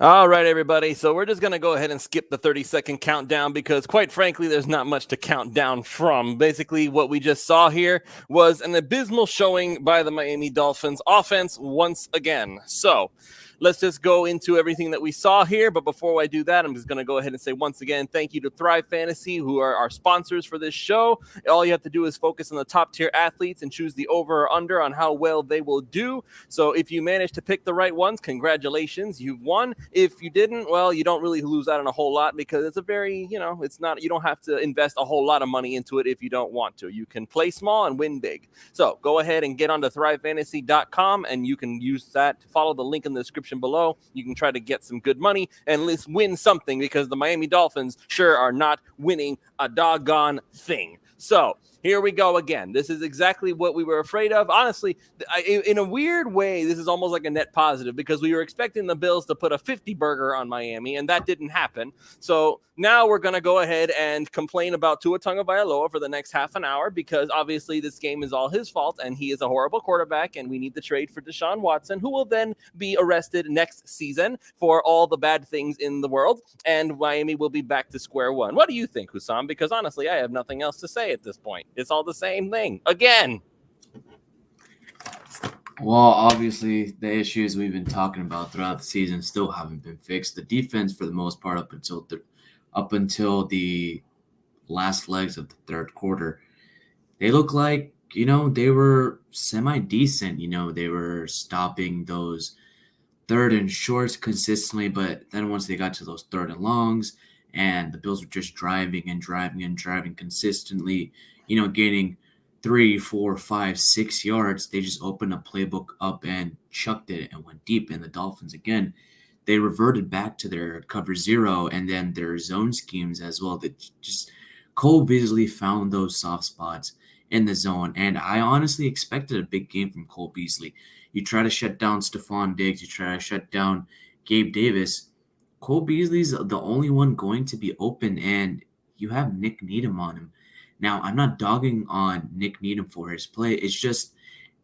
All right, everybody. So we're just going to go ahead and skip the 30-second countdown because, quite frankly, there's not much to count down from. Basically, what we just saw here was an abysmal showing by the Miami Dolphins offense once again. So let's just go into everything that we saw here. But before I do that, I'm just going to go ahead and say once again, thank you to ThriveFantasy, who are our sponsors for this show. All you have to do is focus on the top tier athletes and choose the over or under on how well they will do. So if you manage to pick the right ones, congratulations, you've won. If you didn't, well, you don't really lose out on a whole lot because it's a very, it's not, you don't have to invest a whole lot of money into it if you don't want to. You can play small and win big. So go ahead and get onto ThriveFantasy.com and you can use that to follow the link in the description below. You can try to get some good money and let's win something because the Miami Dolphins sure are not winning a doggone thing. So here we go again. This is exactly what we were afraid of. Honestly, in a weird way, this is almost like a net positive because we were expecting the Bills to put a 50 burger on Miami, and that didn't happen. So now we're going to go ahead and complain about Tua Tagovailoa for the next half an hour because obviously this game is all his fault, and he is a horrible quarterback, and we need the trade for Deshaun Watson, who will then be arrested next season for all the bad things in the world, and Miami will be back to square one. What do you think, Hussam? Because honestly, I have nothing else to say at this point. It's all the same thing again. Well, obviously, the issues we've been talking about throughout the season still haven't been fixed. The defense, for the most part, up until the last legs of the third quarter, they look like they were semi-decent. They were stopping those third and shorts consistently, but then once they got to those third and longs, and the Bills were just driving consistently, gaining 3, 4, 5, 6 yards, they just opened a playbook up and chucked it and went deep. And the Dolphins, again, they reverted back to their cover zero and then their zone schemes as well. That just Cole Beasley found those soft spots in the zone. And I honestly expected a big game from Cole Beasley. You try to shut down Stephon Diggs, you try to shut down Gabe Davis. Cole Beasley's the only one going to be open, and you have Nick Needham on him. Now, I'm not dogging on Nick Needham for his play. It's just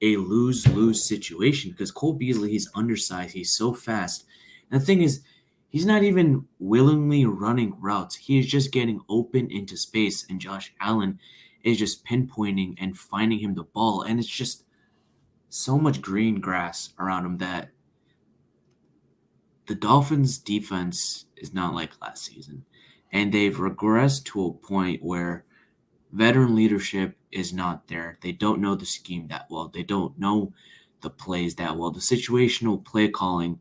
a lose-lose situation because Cole Beasley, he's undersized. He's so fast. And the thing is, he's not even willingly running routes. He is just getting open into space, and Josh Allen is just pinpointing and finding him the ball. And it's just so much green grass around him that the Dolphins' defense is not like last season. And they've regressed to a point where veteran leadership is not there. They don't know the scheme that well. They don't know the plays that well. The situational play calling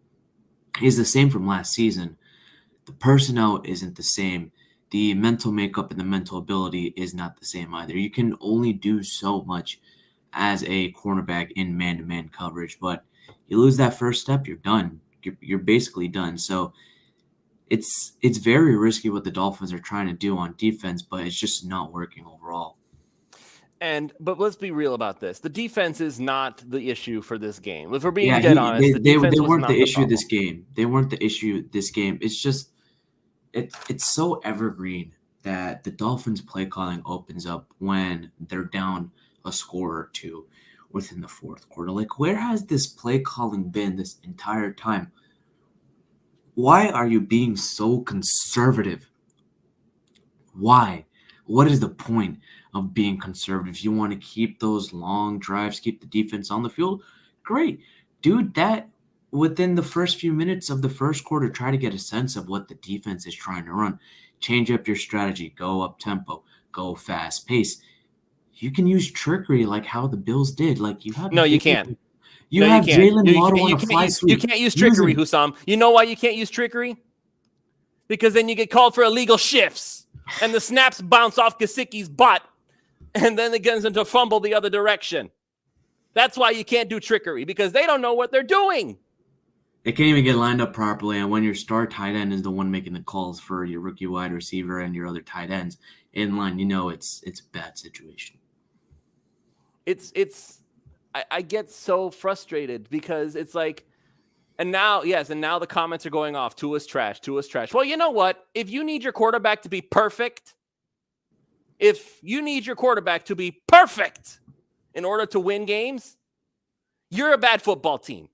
is the same from last season. The personnel isn't the same. The mental makeup and the mental ability is not the same either. You can only do so much as a cornerback in man-to-man coverage, but you lose that first step, you're done. You're basically done. So it's very risky what the Dolphins are trying to do on defense, but it's just not working overall. But let's be real about this. The defense is not the issue for this game. If we're being dead honest, they weren't the issue this game. They weren't the issue this game. It's just it's so evergreen that the Dolphins play calling opens up when they're down a score or two within the fourth quarter. Like, where has this play calling been this entire time? Why are you being so conservative? Why? What is the point of being conservative? You want to keep those long drives, keep the defense on the field? Great. Do that within the first few minutes of the first quarter. Try to get a sense of what the defense is trying to run. Change up your strategy. Go up tempo. Go fast pace. You can use trickery like how the Bills did. Like you have you can't. You have Jalen Waddle on a fly sweep. You can't use trickery, Hussam. You know why you can't use trickery? Because then you get called for illegal shifts, and the snaps bounce off Gesicki's butt, and then it gets into fumble the other direction. That's why you can't do trickery, because they don't know what they're doing. They can't even get lined up properly, and when your star tight end is the one making the calls for your rookie wide receiver and your other tight ends in line, it's a bad situation. I get so frustrated because it's like, and now the comments are going off. Tua's trash. Well, you know what? If you need your quarterback to be perfect, in order to win games, you're a bad football team.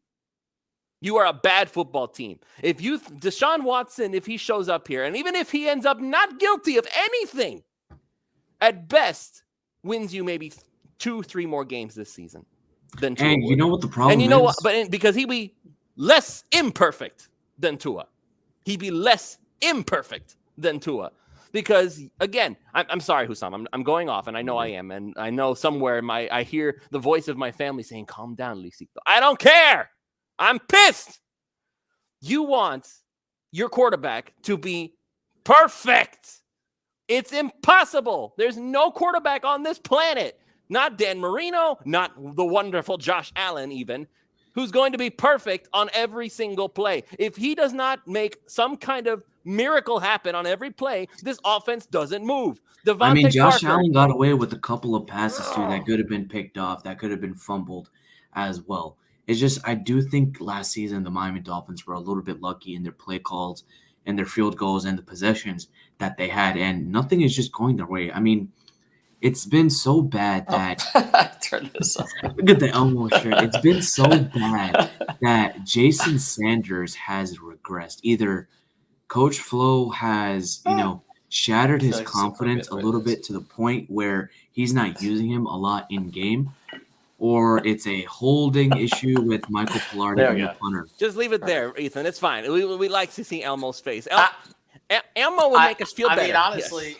You are a bad football team. If Deshaun Watson, if he shows up here, and even if he ends up not guilty of anything, at best, wins you maybe 2-3 more games this season than Tua. And you know what the problem is? And you know what? But because he'd be less imperfect than Tua. He'd be less imperfect than Tua. Because, again, I'm sorry, Hussam. I'm going off, and I know I am. And I know somewhere I hear the voice of my family saying, calm down, Luisito. I don't care. I'm pissed. You want your quarterback to be perfect. It's impossible. There's no quarterback on this planet, not Dan Marino, not the wonderful Josh Allen even, who's going to be perfect on every single play. If he does not make some kind of miracle happen on every play, this offense doesn't move. Josh Allen got away with a couple of passes too that could have been picked off, that could have been fumbled as well. It's just, I do think last season the Miami Dolphins were a little bit lucky in their play calls and their field goals and the possessions that they had, and nothing is just going their way. I mean, it's been so bad that turn this off. Look at the Elmo shirt. It's been so bad that Jason Sanders has regressed. Either Coach Flo has, shattered his confidence a little bit to the point where he's not using him a lot in game, or it's a holding issue with Michael Pilardi, the punter. Just leave it there, Ethan. It's fine. We like to see Elmo's face. Elmo will make us feel better. I mean,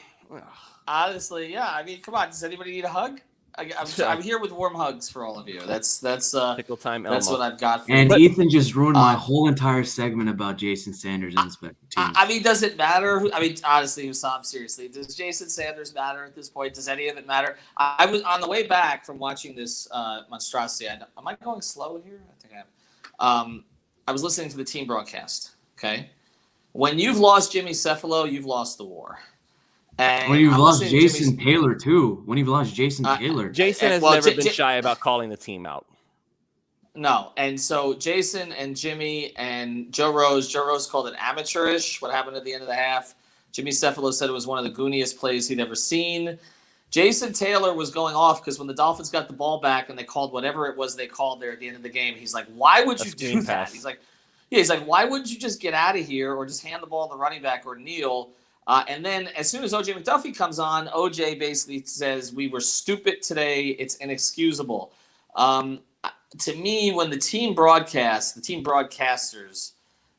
honestly, yeah. I mean, come on. Does anybody need a hug? I'm here with warm hugs for all of you. That's pickle time. Elmo. That's what I've got. Ethan just ruined my whole entire segment about Jason Sanders and special teams. I mean, does it matter? Honestly, Hussam, seriously, does Jason Sanders matter at this point? Does any of it matter? I was on the way back from watching this monstrosity. Am I going slow here? I think I am. I was listening to the team broadcast. Okay, when you've lost Jimmy Cephalo, you've lost the war. And when you've lost Jason Taylor, too. Jason has never been shy about calling the team out. No. And so Jason and Jimmy and Joe Rose called it amateurish, what happened at the end of the half. Jimmy Cephalo said it was one of the gooniest plays he'd ever seen. Jason Taylor was going off because when the Dolphins got the ball back and they called whatever it was they called there at the end of the game, he's like, why would you do that? He's like, why wouldn't you just get out of here or just hand the ball to the running back or kneel? And then as soon as O.J. McDuffie comes on, O.J. basically says, we were stupid today. It's inexcusable. To me, when the team broadcasters,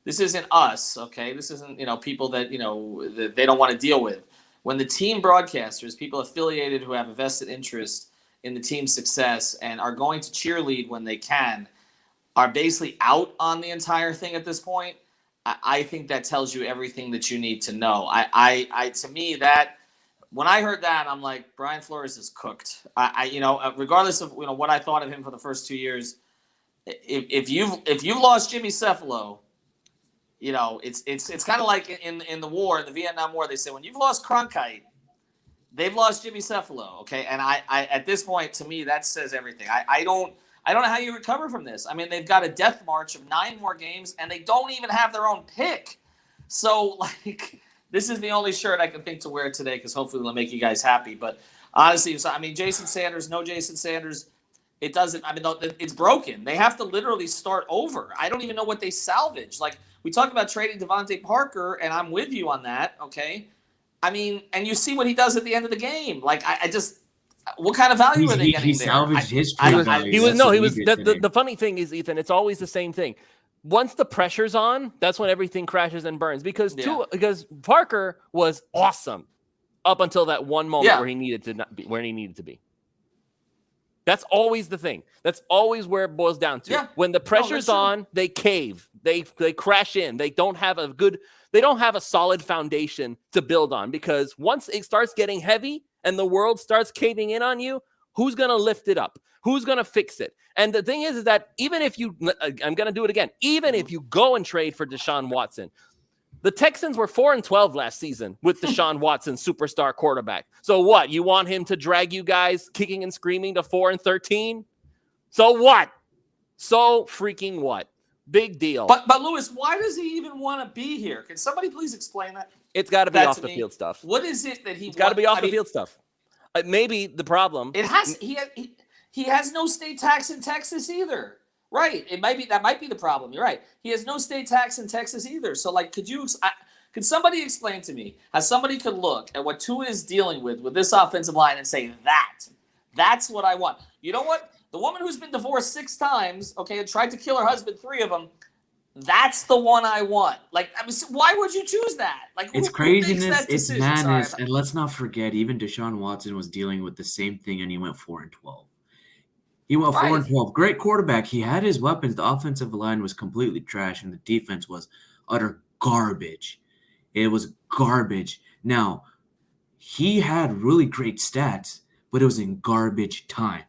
this isn't us, okay? This isn't, people that, that they don't want to deal with. When the team broadcasters, people affiliated who have a vested interest in the team's success and are going to cheerlead when they can, are basically out on the entire thing at this point, I think that tells you everything that you need to know. To me, that when I heard that, I'm like, Brian Flores is cooked. Regardless of what I thought of him for the first 2 years, if you've lost Jimmy Cephalo, it's kind of like in the war, in the Vietnam War. They say when you've lost Cronkite, they've lost Jimmy Cephalo. Okay, and I at this point, to me, that says everything. I don't know how you recover from this. I mean, they've got a death march of 9 more games, and they don't even have their own pick. So, this is the only shirt I can think to wear today because hopefully it'll make you guys happy. But honestly, Jason Sanders, no Jason Sanders, it doesn't. It's broken. They have to literally start over. I don't even know what they salvage. We talked about trading Devontae Parker, and I'm with you on that, okay? And you see what he does at the end of the game. What kind of value are they getting there? He salvaged his value. The funny thing is, Ethan, it's always the same thing. Once the pressure's on, that's when everything crashes and burns. Because Parker was awesome up until that one moment where he needed to be. That's always the thing. That's always where it boils down to. Yeah. When the pressure's on, they cave. They crash in. They don't have a solid foundation to build on, because once it starts getting heavy and the world starts caving in on you, who's going to lift it up? Who's going to fix it? And the thing is that even if I'm going to do it again, even if you go and trade for Deshaun Watson, the Texans were 4-12 last season with Deshaun Watson, superstar quarterback. So what? You want him to drag you guys kicking and screaming to 4-13? So what? So freaking what? Big deal. But Lewis, why does he even want to be here? Can somebody please explain that? It's got to be off the field stuff. What is it that It's got to be off the field stuff. Maybe the problem. He has no state tax in Texas either. Right. That might be the problem. You're right. He has no state tax in Texas either. So, like, could somebody explain to me how somebody could look at what Tua is dealing with this offensive line and say, that's what I want? You know what? The woman who's been divorced 6 times, okay, and tried to kill her husband 3 of them, that's the one I want. Like, I mean, why would you choose that? Like, It's who craziness, makes that it's decision? madness, Sorry. and let's not forget, even Deshaun Watson was dealing with the same thing, and he went 4-12. He went 4-12. Great quarterback. He had his weapons. The offensive line was completely trash, and the defense was utter garbage. It was garbage. Now, he had really great stats, but it was in garbage time.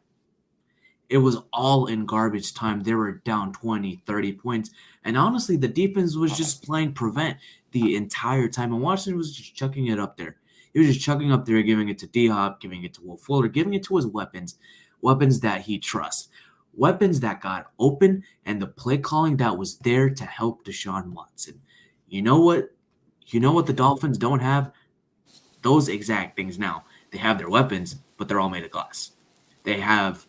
It was all in garbage time. They were down 20, 30 points. And honestly, the defense was just playing prevent the entire time. And Washington was just chucking it up there. He was just chucking up there, giving it to D-Hop, giving it to Will Fuller, giving it to his weapons that he trusts, weapons that got open, and the play calling that was there to help Deshaun Watson. You know what? The Dolphins don't have? Those exact things now. They have their weapons, but they're all made of glass. They have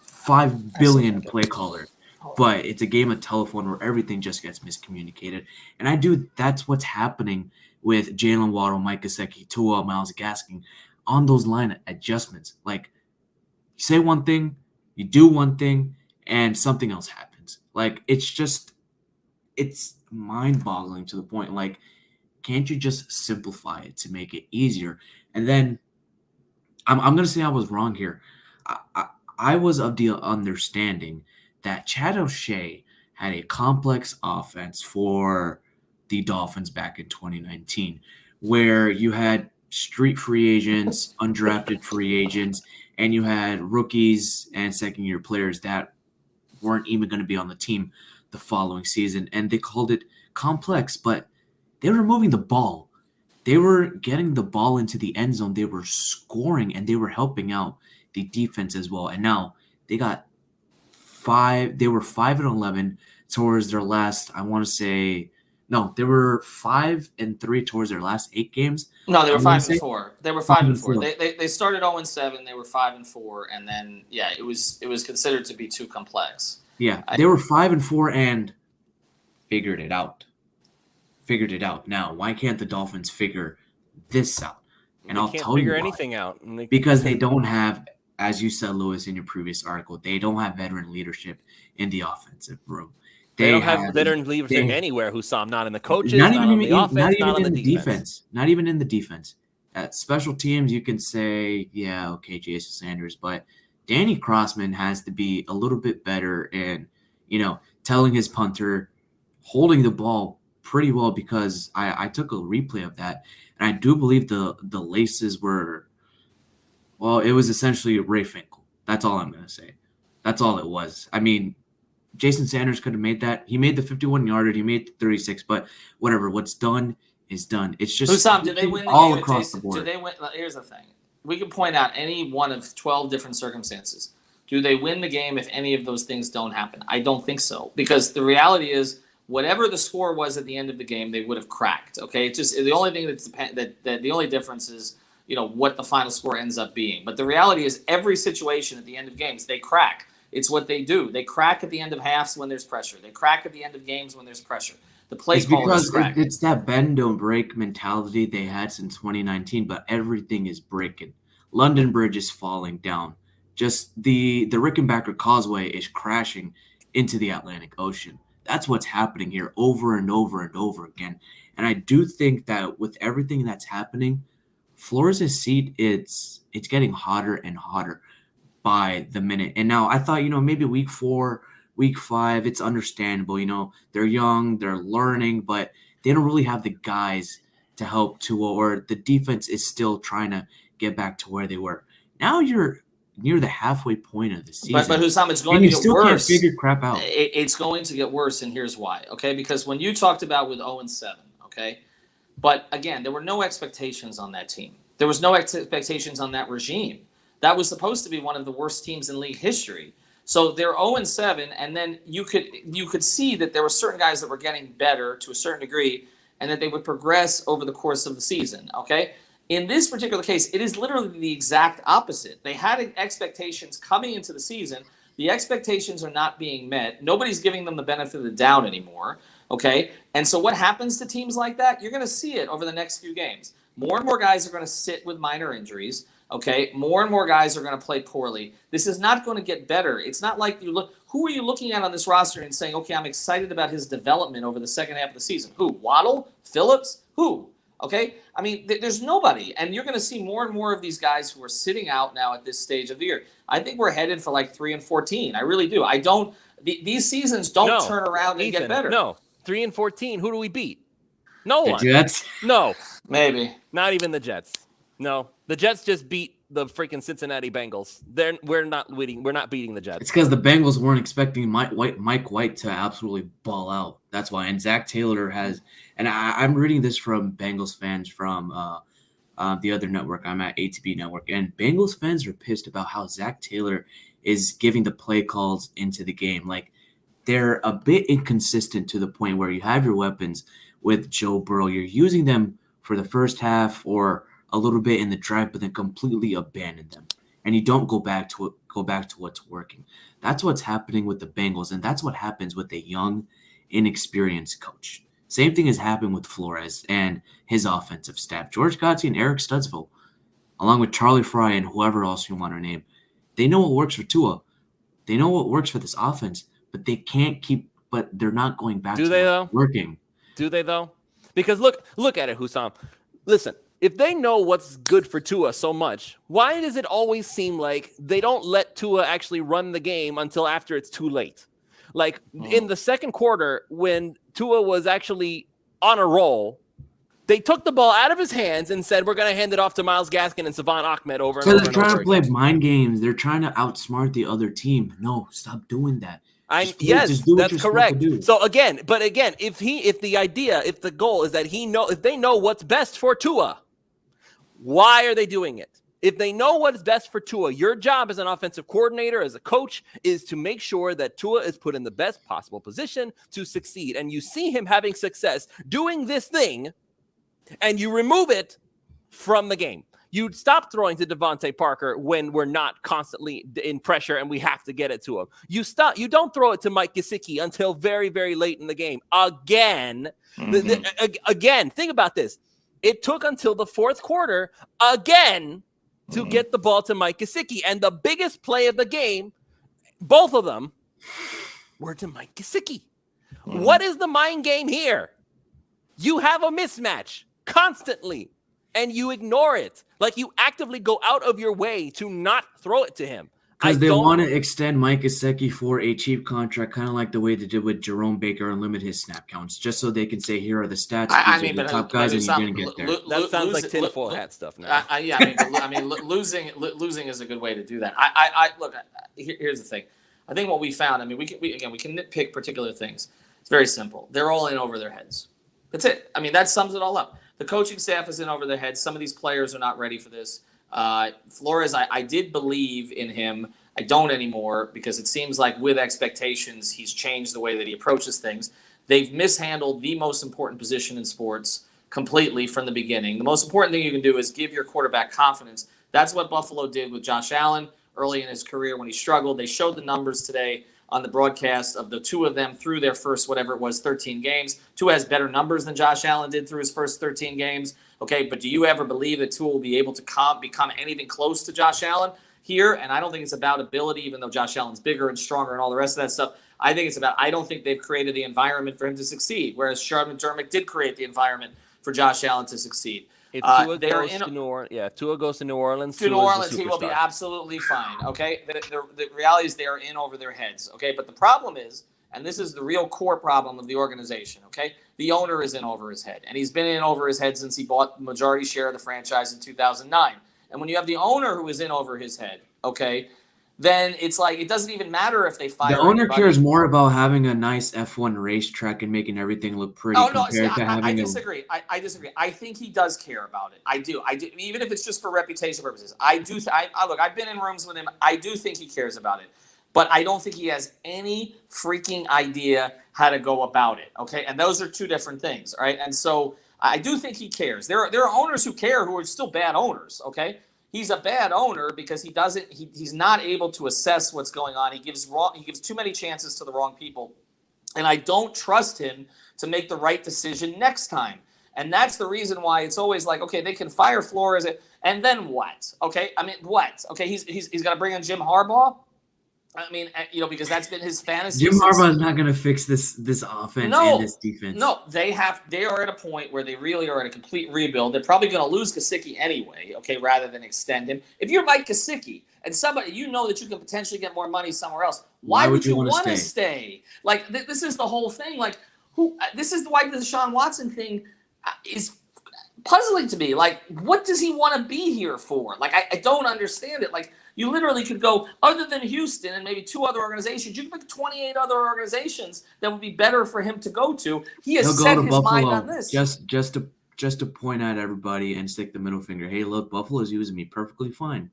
5 billion play callers, but it's a game of telephone where everything just gets miscommunicated. And that's what's happening with Jalen Waddle, Mike Gesicki, Tua, Myles Gaskin on those line adjustments. Like, you say one thing, you do one thing, and something else happens. Like, it's mind-boggling to the point. Like, can't you just simplify it to make it easier? And then I'm going to say I was wrong here. I was of the understanding that Chad O'Shea had a complex offense for the Dolphins back in 2019, where you had street free agents, undrafted free agents, and you had rookies and second-year players that weren't even going to be on the team the following season. And they called it complex, but they were moving the ball. They were getting the ball into the end zone. They were scoring, and they were helping out the defense as well. And now they got 5. They were 5-11 towards their last, I want to say, no, they were 5-3 towards their last 8 games. No, they were 5-4. They were 5-4. They started 0-7. They were 5-4, and then it was considered to be too complex. Yeah, they were 5-4 and figured it out. Now, why can't the Dolphins figure this out? And I'll tell you why. Anything out because they don't have, as you said, Lewis, in your previous article, they don't have veteran leadership in the offensive room. They don't have veteran leadership anywhere, Hussam, not in the coaches, not even in the offense, not in the defense. Not even in the defense. At special teams, you can say, yeah, okay, Jason Sanders, but Danny Crossman has to be a little bit better in, telling his punter, holding the ball pretty well, because I took a replay of that, and I do believe the laces were, well, it was essentially Ray Finkel. That's all I'm going to say. That's all it was. I mean, Jason Sanders could have made that. He made the 51-yarder. He made the 36, but whatever. What's done is done. It's just Hussam, did they win the all game across the board. Did they win? Here's the thing. We can point out any one of 12 different circumstances. Do they win the game if any of those things don't happen? I don't think so, because the reality is, whatever the score was at the end of the game, they would have cracked. Okay, it's just the only thing that the only difference is what the final score ends up being. But the reality is, every situation at the end of games, they crack. It's what they do. They crack at the end of halves when there's pressure. They crack at the end of games when there's pressure. The play callers crack. It's that bend don't break mentality they had since 2019, but everything is breaking. London Bridge is falling down. Just the Rickenbacker Causeway is crashing into the Atlantic Ocean. That's what's happening here over and over and over again. And I do think that with everything that's happening, Flores' seat, it's getting hotter and hotter by the minute. And now I thought, maybe week 4, week 5, it's understandable. They're young, they're learning, but they don't really have the guys to help Tua, or the defense is still trying to get back to where they were. Now you're near the halfway point of the season. But Hussam, it's going to get worse. Can't figure crap out. It's going to get worse, and here's why. Okay, because when you talked about with 0-7, okay, but again, there were no expectations on that team. There was no expectations on that regime. That was supposed to be one of the worst teams in league history. So they're 0-7, and then you could see that there were certain guys that were getting better to a certain degree, and that they would progress over the course of the season. Okay. In this particular case, it is literally the exact opposite. They had expectations coming into the season The expectations are not being met. Nobody's giving them the benefit of the doubt anymore. Okay. And so what happens to teams like that? You're going to see it over the next few games. More and more guys are going to sit with minor injuries. Okay. More and more guys are going to play poorly. This is not going to get better. It's not like who are you looking at on this roster and saying, okay, I'm excited about his development over the second half of the season? Who? Waddle? Phillips? Who? Okay. I mean, there's nobody. And you're going to see more and more of these guys who are sitting out now at this stage of the year. I think we're headed for like 3-14. I really do. These seasons don't turn around and get better. No. 3-14. Who do we beat? No one. The Jets? No. Maybe. Not even the Jets. No. The Jets just beat the freaking Cincinnati Bengals. We're not beating the Jets. It's because the Bengals weren't expecting Mike White to absolutely ball out. That's why. And Zach Taylor has – and I'm reading this from Bengals fans from the other network. I'm at ATB Network. And Bengals fans are pissed about how Zach Taylor is giving the play calls into the game. Like, they're a bit inconsistent to the point where you have your weapons with Joe Burrow. You're using them for the first half or a little bit in the drive, but then completely abandon them. And you don't go back to what's working. That's what's happening with the Bengals, and that's what happens with a young, inexperienced coach. Same thing has happened with Flores and his offensive staff. George Gotti and Eric Studsville, along with Charlie Fry and whoever else you want to name, they know what works for Tua. They know what works for this offense. But they can't but they're not going back to what's working. Do they, though? Because look at it, Hussam. Listen, if they know what's good for Tua so much, why does it always seem like they don't let Tua actually run the game until after it's too late? Like in the second quarter, when Tua was actually on a roll, they took the ball out of his hands and said, we're going to hand it off to Myles Gaskin and Savon Ahmed over and over. They're trying to play mind games. They're trying to outsmart the other team. No, stop doing that. Yes, that's correct. So again, if the goal is that if they know what's best for Tua, why are they doing it? If they know what's best for Tua, your job as an offensive coordinator, as a coach, is to make sure that Tua is put in the best possible position to succeed. And you see him having success doing this thing, and you remove it from the game. You stop throwing to Devontae Parker when we're not constantly in pressure and we have to get it to him. You don't throw it to Mike Gesicki until very, very late in the game. Again, again, think about this. It took until the fourth quarter again to get the ball to Mike Gesicki. And the biggest play of the game, both of them, were to Mike Gesicki. What is the mind game here? You have a mismatch constantly, and you ignore it. Like, you actively go out of your way to not throw it to him. Because they want to extend Mike Gesicki for a cheap contract, kind of like the way they did with Jerome Baker and limit his snap counts, just so they can say, here are the stats. These are the top guys, and you're going to get there. That sounds like tinfoil hat stuff now. Losing is a good way to do that. Look, here's the thing. I think what we found, we can nitpick particular things. It's very simple. They're all in over their heads. That's it. That sums it all up. The coaching staff is in over their heads. Some of these players are not ready for this. Flores, I did believe in him. I don't anymore because it seems like with expectations, he's changed the way that he approaches things. They've mishandled the most important position in sports completely from the beginning. The most important thing you can do is give your quarterback confidence. That's what Buffalo did with Josh Allen early in his career when he struggled. They showed the numbers today on the broadcast of the two of them through their first, 13 games. Tua has better numbers than Josh Allen did through his first 13 games. Okay, but do you ever believe that Tua will be able to become anything close to Josh Allen here? And I don't think it's about ability, even though Josh Allen's bigger and stronger and all the rest of that stuff. I think it's about, I don't think they've created the environment for him to succeed, whereas Sean McDermott did create the environment for Josh Allen to succeed. If Tua goes to New Orleans, he will be absolutely fine. Okay, the reality is they are in over their heads. Okay, but the problem is, and this is the real core problem of the organization. Okay, the owner is in over his head, and he's been in over his head since he bought the majority share of the franchise in 2009. And when you have the owner who is in over his head, okay, then it's like it doesn't even matter if they fire. The owner cares more about having a nice F1 racetrack and making everything look pretty. I disagree. I disagree. I think he does care about it. I do. Even if it's just for reputation purposes. I do. Look, I've been in rooms with him. I do think he cares about it, but I don't think he has any freaking idea how to go about it. Okay, and those are two different things, right? And so I do think he cares. There are owners who care who are still bad owners. Okay. he's a bad owner because he's not able to assess what's going on. He gives too many chances to the wrong people. And I don't trust him to make the right decision next time. And that's the reason why it's always like, okay, they can fire Flores, and then what? Okay, I mean, what? Okay, he's got to bring in Jim Harbaugh. I mean, because that's been his fantasy. Jim Harbaugh is not going to fix this offense and this defense. No, they are at a point where they really are in a complete rebuild. They're probably going to lose Gesicki anyway, okay, rather than extend him. If you're Mike Gesicki and somebody that you can potentially get more money somewhere else, why would you want to stay? Like, this is the whole thing. Like, this is why the Deshaun Watson thing is puzzling to me. Like, what does he want to be here for? Like, I don't understand it. Like, you literally could go, other than Houston and maybe 2 other organizations, you could pick 28 other organizations that would be better for him to go to. He has set his mind on this. Just to point out everybody and stick the middle finger. Hey, look, Buffalo's using me perfectly fine.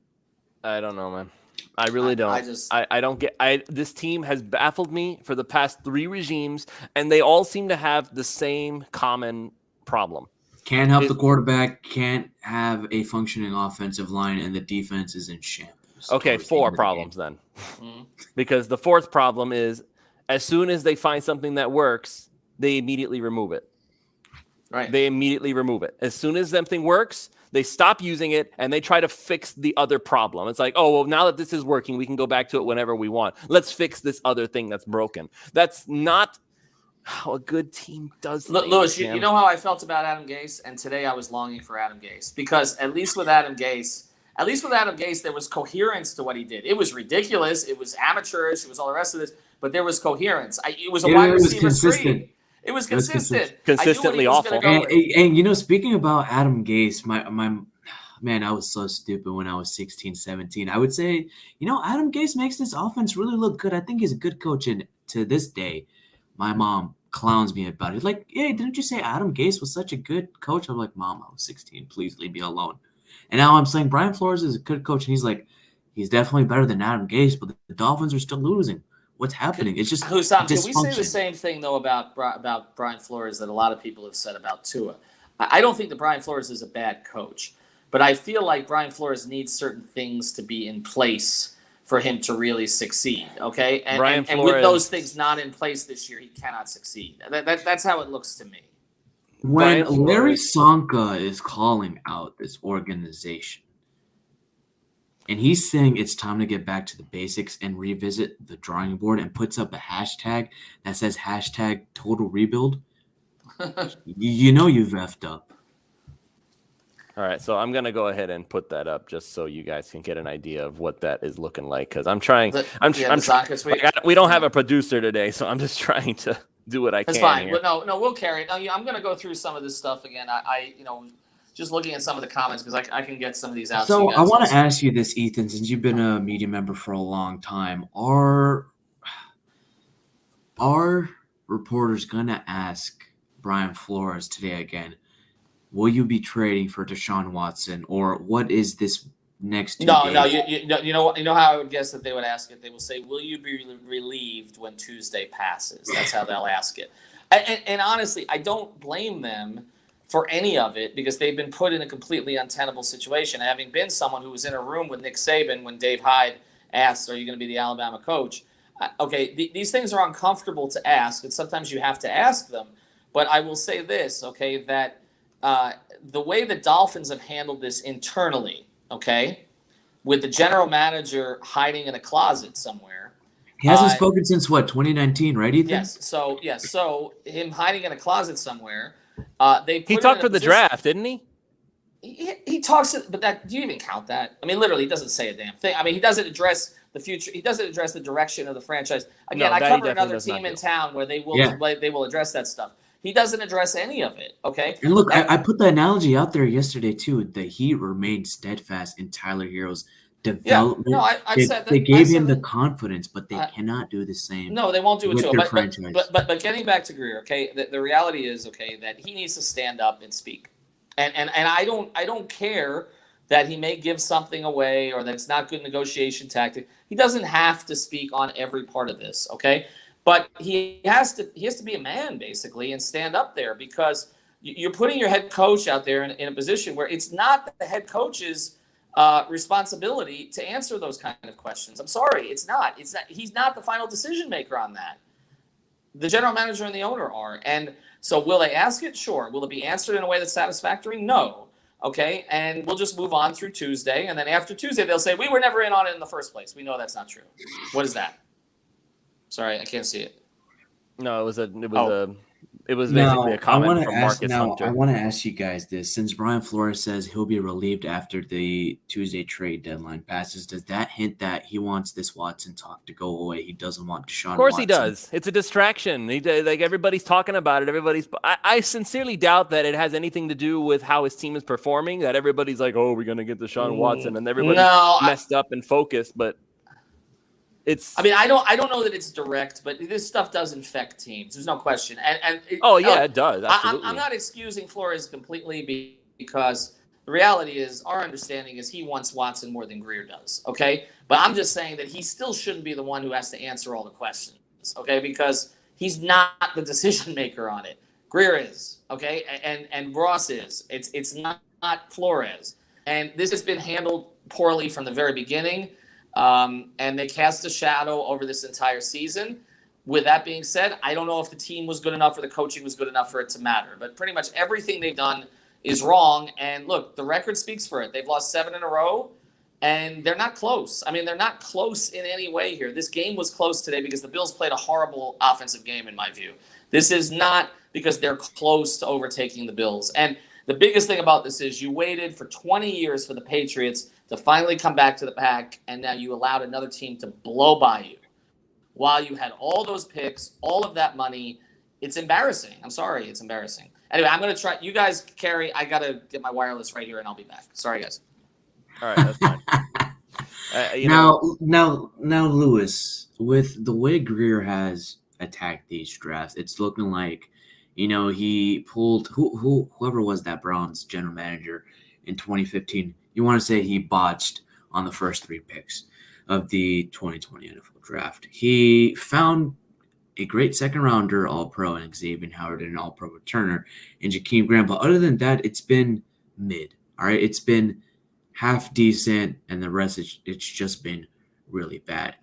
I don't know, man. I really don't. I don't get. This team has baffled me for the past 3 regimes, and they all seem to have the same common problem. Can't help the quarterback. Can't have a functioning offensive line, and the defense is in shambles. Okay, 4 problems then. Because the 4th problem is, as soon as they find something that works, they immediately remove it. Right. They immediately remove it. As soon as something works, they stop using it and they try to fix the other problem. It's like, oh, well, now that this is working, we can go back to it whenever we want. Let's fix this other thing that's broken. That's not how a good team does things. Lewis, you know how I felt about Adam Gase? And today I was longing for Adam Gase. Because at least with Adam Gase, there was coherence to what he did. It was ridiculous. It was amateurish. It was all the rest of this. But there was coherence. It was a wide receiver screen. It was consistent. Consistently awful. And speaking about Adam Gase, my man, I was so stupid when I was 16, 17. I would say, Adam Gase makes this offense really look good. I think he's a good coach. And to this day, my mom clowns me about it. Like, hey, didn't you say Adam Gase was such a good coach? I'm like, Mom, I was 16. Please leave me alone. And now I'm saying Brian Flores is a good coach. And he's like, he's definitely better than Adam Gase, but the Dolphins are still losing. What's happening? It's just Hussam, can we say the same thing, though, about Brian Flores that a lot of people have said about Tua? I don't think that Brian Flores is a bad coach, but I feel like Brian Flores needs certain things to be in place for him to really succeed, okay? And with those things not in place this year, he cannot succeed. That's how it looks to me. When Larry Sonka is calling out this organization, and he's saying it's time to get back to the basics and revisit the drawing board and puts up a hashtag that says #total rebuild, you've effed up. All right, so I'm going to go ahead and put that up just so you guys can get an idea of what that is looking like, because I'm trying. We don't have a producer today, so I'm just trying to do what I can. That's fine. Here. But no, we'll carry it. I'm going to go through some of this stuff again. Just looking at some of the comments because I can get some of these out. So I want to ask you this, Ethan, since you've been a media member for a long time, are reporters going to ask Brian Flores today again, will you be trading for Deshaun Watson, or what is this next 2 days? No. You know how I would guess that they would ask it. They will say, "Will you be relieved when Tuesday passes?" That's how they'll ask it. And honestly, I don't blame them for any of it because they've been put in a completely untenable situation. Having been someone who was in a room with Nick Saban when Dave Hyde asked, "Are you going to be the Alabama coach?" These things are uncomfortable to ask, and sometimes you have to ask them. But I will say this, okay, that the way the Dolphins have handled this internally, okay, with the general manager hiding in a closet somewhere. He hasn't spoken since, 2019, right, Ethan? Yes. So him hiding in a closet somewhere. He talked for the draft, didn't he? He talks, but do you even count that? I mean, literally, he doesn't say a damn thing. I mean, he doesn't address the future. He doesn't address the direction of the franchise. Again, I cover another team in town where they will address that stuff. He doesn't address any of it, okay? And look, I put the analogy out there yesterday, too. The Heat remained steadfast in Tyler Hero's development. Yeah, no, I've said that. They gave him the confidence, but they cannot do the same. No, they won't do it to him. But getting back to Greer, okay, the reality is, okay, that he needs to stand up and speak. And I don't care that he may give something away or that it's not good negotiation tactic. He doesn't have to speak on every part of this, okay? But he has to be a man, basically, and stand up there because you're putting your head coach out there in a position where it's not the head coach's responsibility to answer those kind of questions. I'm sorry, it's not. He's not the final decision maker on that. The general manager and the owner are. And so will they ask it? Sure. Will it be answered in a way that's satisfactory? No. Okay. And we'll just move on through Tuesday. And then after Tuesday, they'll say, we were never in on it in the first place. We know that's not true. What is that? Sorry, I can't see it. No, it was basically a comment from Marcus Hunter. I want to ask you guys this. Since Brian Flores says he'll be relieved after the Tuesday trade deadline passes, does that hint that he wants this Watson talk to go away? He doesn't want Deshaun Watson? Of course he does. It's a distraction. Like everybody's talking about it. I sincerely doubt that it has anything to do with how his team is performing, that everybody's like, oh, we're going to get Deshaun Watson, and everybody's messed up and focused, but I don't know that it's direct, but this stuff does infect teams. There's no question. It does. Absolutely. I'm not excusing Flores completely because the reality is our understanding is he wants Watson more than Greer does. Okay. But I'm just saying that he still shouldn't be the one who has to answer all the questions. Okay. Because he's not the decision maker on it. Greer is. Okay. And Ross is. It's not Flores. And this has been handled poorly from the very beginning. And they cast a shadow over this entire season. With that being said, I don't know if the team was good enough or the coaching was good enough for it to matter. But pretty much everything they've done is wrong. And look, the record speaks for it. They've lost 7 in a row, and they're not close. I mean, they're not close in any way here. This game was close today because the Bills played a horrible offensive game, in my view. This is not because they're close to overtaking the Bills. And the biggest thing about this is you waited for 20 years for the Patriots to finally come back to the pack, and now you allowed another team to blow by you while you had all those picks, all of that money. It's embarrassing. I'm sorry. It's embarrassing. Anyway, I'm going to try. You guys carry. I got to get my wireless right here, and I'll be back. Sorry, guys. All right, that's fine. Now, Lewis, with the way Greer has attacked these drafts, it's looking like, he pulled whoever was that Browns general manager in 2015. You want to say he botched on the first 3 picks of the 2020 NFL draft. He found a great second-rounder All-Pro in Xavier Howard and an All-Pro returner in Jakeem Grant. But other than that, it's been mid. All right, it's been half decent, and the rest it's just been really bad.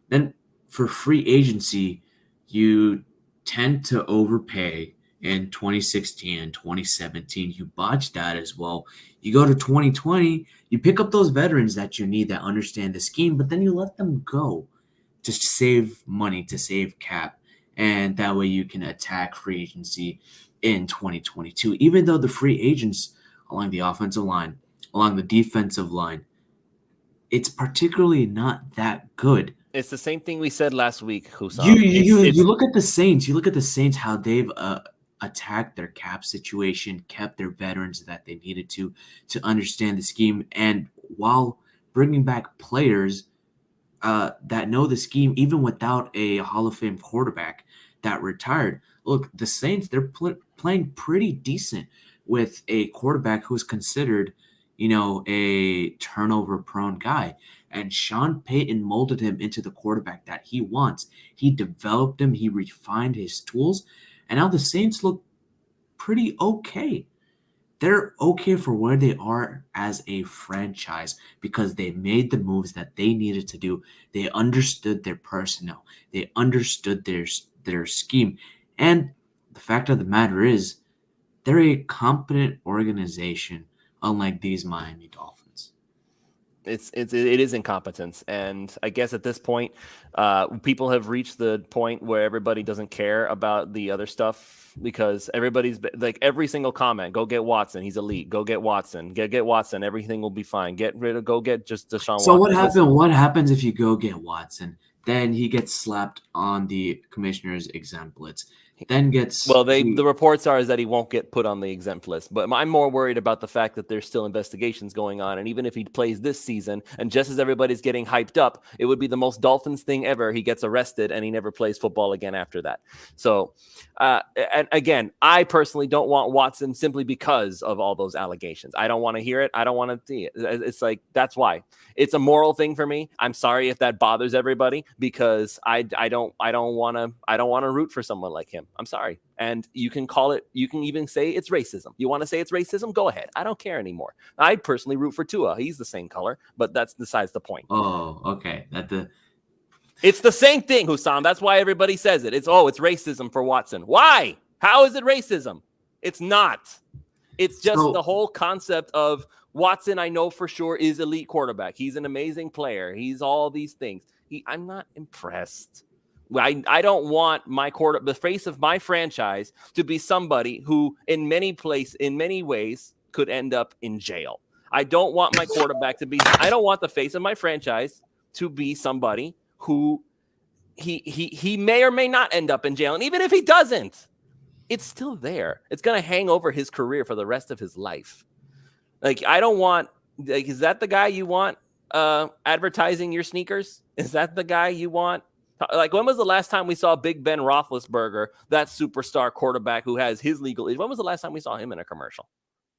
Then for free agency, you tend to overpay. In 2016 and 2017, you botched that as well. You go to 2020, you pick up those veterans that you need that understand the scheme, but then you let them go to save money, to save cap, and that way you can attack free agency in 2022. Even though the free agents along the offensive line, along the defensive line, it's particularly not that good. It's the same thing we said last week, Hussam. You look at the Saints. You look at the Saints, how they've attacked their cap situation, kept their veterans that they needed to understand the scheme, and while bringing back players that know the scheme, even without a Hall of Fame quarterback that retired. Look, the Saints, they're playing pretty decent with a quarterback who's considered, a turnover-prone guy. And Sean Payton molded him into the quarterback that he wants. He developed him. He refined his tools. And now the Saints look pretty okay. They're okay for where they are as a franchise because they made the moves that they needed to do. They understood their personnel. They understood their scheme. And the fact of the matter is, they're a competent organization, unlike these Miami Dolphins. It is incompetence, and I guess at this point, people have reached the point where everybody doesn't care about the other stuff because everybody's like every single comment. Go get Watson, he's elite. Go get Watson, get Watson. Everything will be fine. Go get just Deshaun Watson. So what happens if you go get Watson? Then he gets slapped on the commissioner's exempt list. Then gets the reports are that he won't get put on the exempt list. But I'm more worried about the fact that there's still investigations going on. And even if he plays this season, and just as everybody's getting hyped up, it would be the most Dolphins thing ever. He gets arrested and he never plays football again after that. So, and again, I personally don't want Watson simply because of all those allegations. I don't want to hear it. I don't want to see it. It's like that's why it's a moral thing for me. I'm sorry if that bothers everybody because I don't want to root for someone like him. I'm sorry. And you can call it, you can even say it's racism. You want to say it's racism? Go ahead. I don't care anymore. I personally root for Tua. He's the same color, but that's besides the point. Oh, okay. It's the same thing, Hussam. That's why everybody says it. It's racism for Watson. Why? How is it racism? It's not. It's just the whole concept of Watson, I know for sure, is elite quarterback. He's an amazing player. He's all these things. I'm not impressed. I don't want the face of my franchise to be somebody who in many ways could end up in jail. I don't want my quarterback I don't want the face of my franchise to be somebody who he may or may not end up in jail. And even if he doesn't, it's still there. It's going to hang over his career for the rest of his life. Like, I don't want, like, is that the guy you want advertising your sneakers? Is that the guy you want? Like, when was the last time we saw Big Ben Roethlisberger, that superstar quarterback who has his legal age? When was the last time we saw him in a commercial?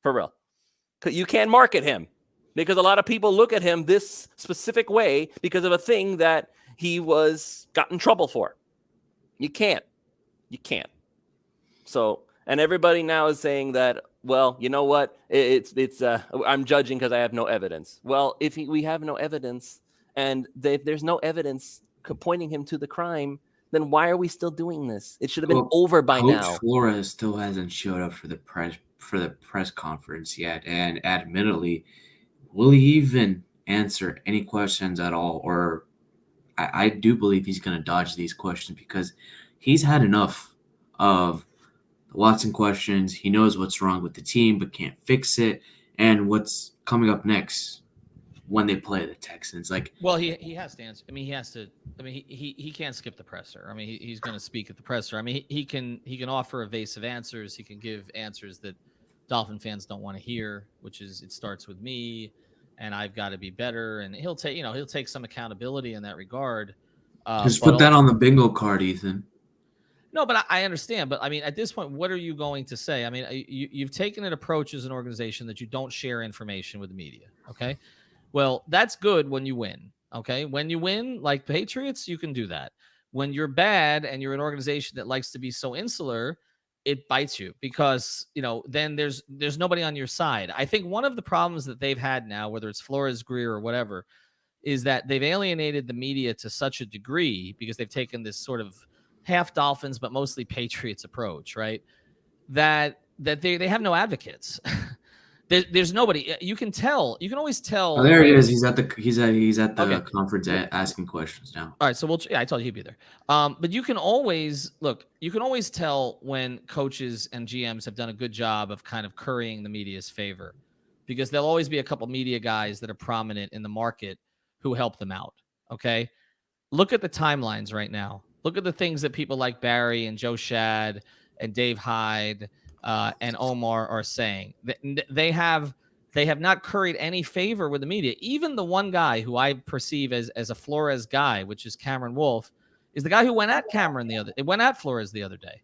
For real. You can't market him because a lot of people look at him this specific way because of a thing that he got in trouble for. You can't. So, and everybody now is saying that, well, you know what? I'm judging because I have no evidence. Well, if we have no evidence and there's no evidence pointing him to the crime, then why are we still doing this? It should have been over by Coach now. Flores still hasn't showed up for the press conference yet, and admittedly, will he even answer any questions at all? Or I do believe he's going to dodge these questions because he's had enough of the Watson questions. He knows what's wrong with the team but can't fix it, and what's coming up next when they play the Texans. Like, well, he has to answer. I mean, he has to. I mean, he can't skip the presser. I mean, he's going to speak at the presser. I mean, he can offer evasive answers. He can give answers that Dolphin fans don't want to hear, which is it starts with me, and I've got to be better. And he'll take some accountability in that regard. Just put that on the bingo card, Ethan. No, but I understand. But I mean, at this point, what are you going to say? I mean, you've taken an approach as an organization that you don't share information with the media. Okay. Well, that's good when you win, okay? When you win, like Patriots, you can do that. When you're bad and you're an organization that likes to be so insular, it bites you because, then there's nobody on your side. I think one of the problems that they've had now, whether it's Flores, Greer, or whatever, is that they've alienated the media to such a degree because they've taken this sort of half Dolphins but mostly Patriots approach, right? That they have no advocates. There's nobody. You can always tell. Oh, there he is. He's at the Okay. conference asking questions now. All right, so I told you he'd be there. But you can always tell when coaches and GMs have done a good job of kind of currying the media's favor, because there'll always be a couple media guys that are prominent in the market who help them out. Okay, look at the timelines right now. Look at the things that people like Barry and Joe Shad and Dave Hyde and Omar are saying. They have not curried any favor with the media. Even the one guy who I perceive as a Flores guy, which is Cameron Wolf, is the guy who went at Flores the other day.